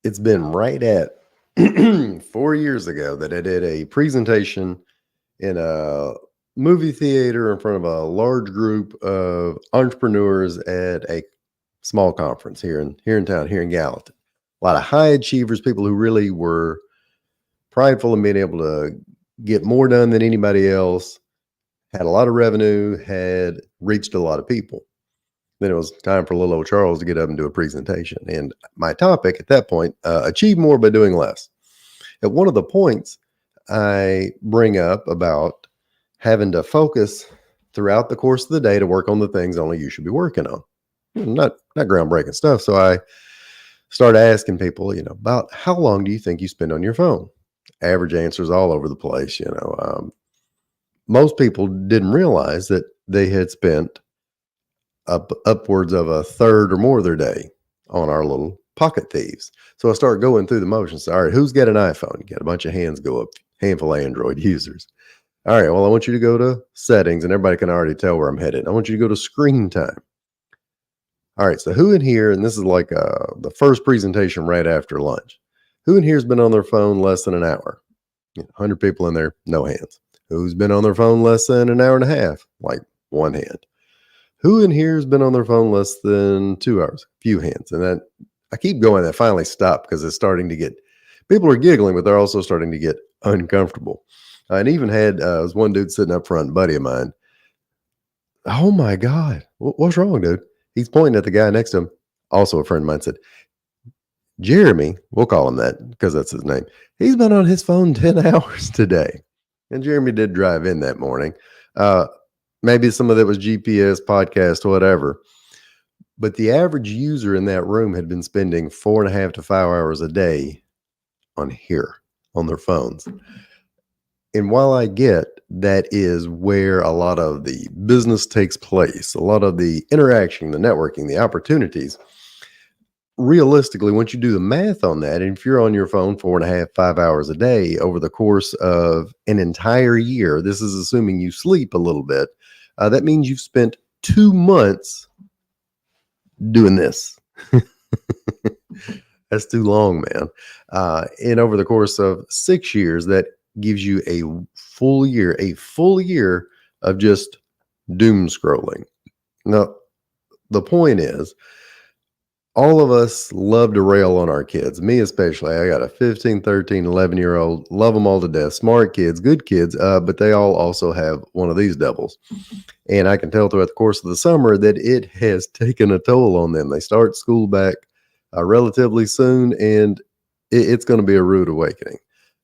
It's been right at 4 years ago that I did a presentation in a movie theater in front of a large group of entrepreneurs at a small conference here in town, here in Gallatin. A lot of high achievers, people who really were prideful in being able to get more done than anybody else, had a lot of revenue, had reached a lot of people. Then it was time for little old Charles to get up and do a presentation. And my topic at that point, achieve more by doing less. At one of the points, I bring up about having to focus throughout the course of the day to work on the things only you should be working on. Not groundbreaking stuff. So I start asking people, about how long do you think you spend on your phone? Average answers all over the place. Most people didn't realize that they had spent upwards of a third or more of their day on our little pocket thieves. So I start going through the motions. All right, who's got an iPhone? You got a bunch of hands go up, handful of Android users. All right, well, I want you to go to settings, and everybody can already tell where I'm headed. I want you to go to screen time. All right, so who in here, and this is like the first presentation right after lunch, who in here has been on their phone less than an hour? 100 people in there, no hands. Who's been on their phone less than an hour and a half? Like one hand. Who in here has been on their phone less than 2 hours? Few hands. And then I keep going. That finally stopped because it's starting to get, people are giggling, but they're also starting to get uncomfortable. And even had was one dude sitting up front, a buddy of mine. Oh my God, what's wrong, dude? He's pointing at the guy next to him. Also a friend of mine said, Jeremy, we'll call him that because that's his name. He's been on his phone 10 hours today. And Jeremy did drive in that morning. Maybe some of it was GPS, podcast, whatever. But the average user in that room had been spending 4.5 to 5 hours a day on their phones. And while I get that is where a lot of the business takes place, a lot of the interaction, the networking, the opportunities, realistically, once you do the math on that, and if you're on your phone 4.5, 5 hours a day over the course of an entire year, this is assuming you sleep a little bit. That means you've spent 2 months doing this. That's too long, man. And over the course of 6 years, that gives you a full year of just doom scrolling. Now, the point is, all of us love to rail on our kids, me especially. I got a 15, 13, 11-year-old, love them all to death, smart kids, good kids, but they all also have one of these devils. And I can tell throughout the course of the summer that it has taken a toll on them. They start school back relatively soon, and it's going to be a rude awakening.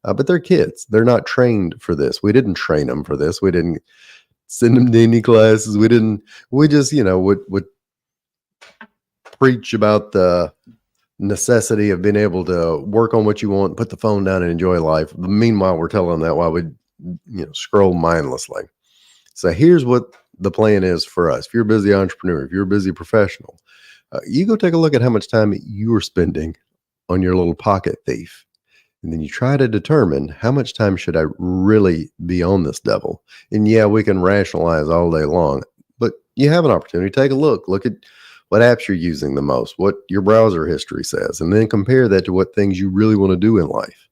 But they're kids. They're not trained for this. We didn't train them for this. We didn't send them to any classes. We just, would preach about the necessity of being able to work on what you want, put the phone down and enjoy life. Meanwhile, we're telling them that while we, scroll mindlessly. So here's what the plan is for us. If you're a busy entrepreneur, if you're a busy professional, you go take a look at how much time you are spending on your little pocket thief. And then you try to determine how much time should I really be on this devil. And yeah, we can rationalize all day long, but you have an opportunity. Take a look at what apps you're using the most, what your browser history says, and then compare that to what things you really want to do in life.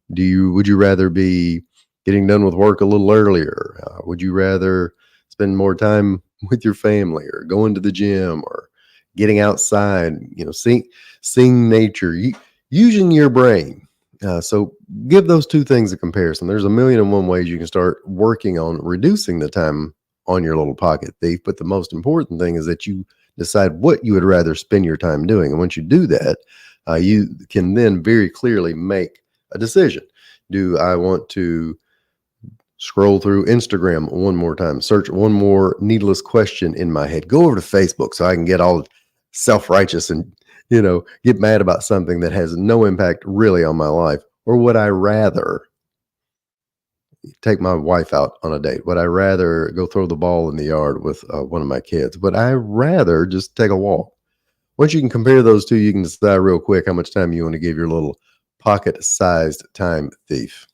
Would you rather be getting done with work a little earlier? Would you rather spend more time with your family or going to the gym or getting outside, seeing nature, using your brain? So give those two things a comparison. There's 1,000,001 ways you can start working on reducing the time on your little pocket thief. But the most important thing is that you decide what you would rather spend your time doing. And once you do that, you can then very clearly make a decision. Do I want to scroll through Instagram one more time, search one more needless question in my head, go over to Facebook so I can get all self-righteous and get mad about something that has no impact really on my life? Or would I rather take my wife out on a date? Would I rather go throw the ball in the yard with one of my kids? Would I rather just take a walk? Once you can compare those two, you can decide real quick how much time you want to give your little pocket-sized time thief.